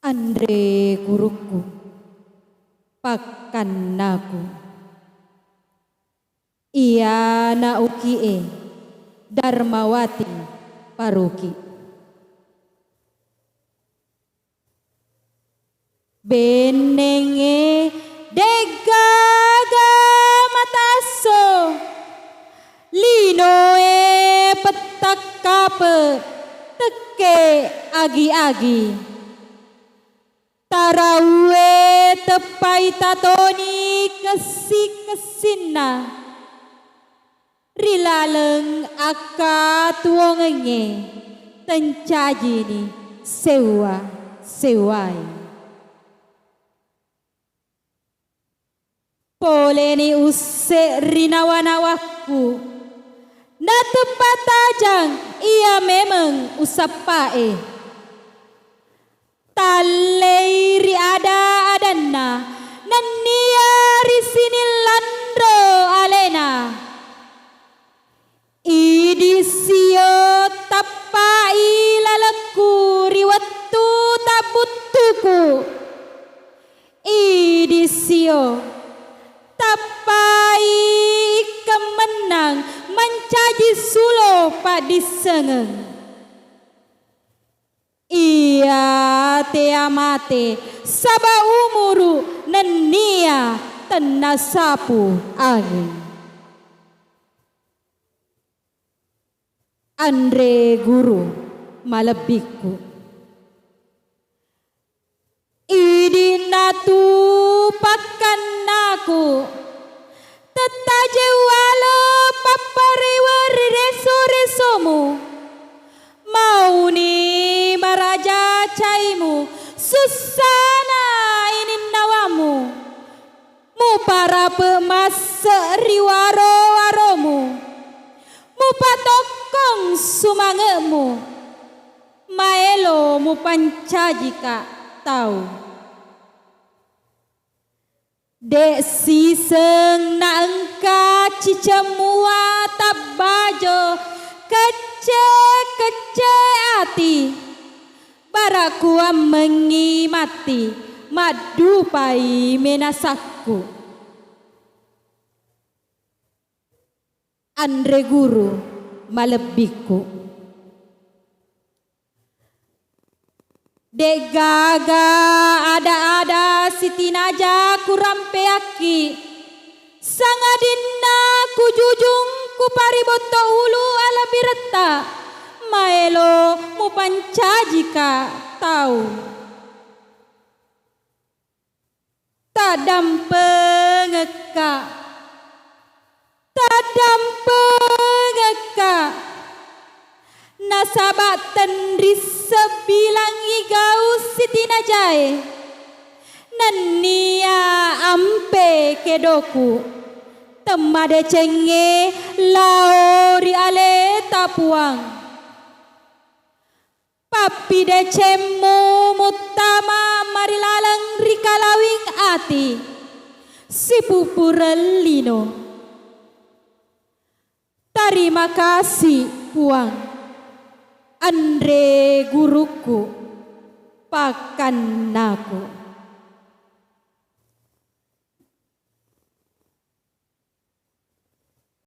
Andre guruku, pakan naku. Ia naukie Darmawati Paruki. Benenge degaga mataso, linoe petak kape teke agi-agi. Tarawe tepai tatoni kesi-kesina, rilaleng aka tuongenge tencajini sewa-sewai. Poleni use rinawanawakku, na tepat tajang ia memang usapae. Talei ada adana, nania risini landro alena. Idisio tapai lalaku riwatu tabutuku. Idisio tapai kemenang mencaji sulo padisengeng. Ia teamate saba umuru nenia tenasapu angin. Andre guru malebiku, idinatu pakan naku, tetaje wala paparewer reso-resomu, mau ni maraja caimu, susana ini nawamu, mu para pemas riwaro-waromu, mu patokong sumangemu, maelo mu pancajika tahu. Dek siseng na engka cicemua tabajo kece ati, barakua mengimati madupai menasakku. Andre guru malebiku, dek gaga ada siti naja kurampeaki, sangadina kujujung kupariboto ulu ala bireta, maelo mu pancajika tahu. Tadam pengeka nasabak tenris sebilang igau siti najai, nania ampe kedoku, temade cenge laori ale tapuang, papi decemu mutama marilalang rikalawing ati, si pupurelino. Terima kasih puang, Andre guruku, pakan naku.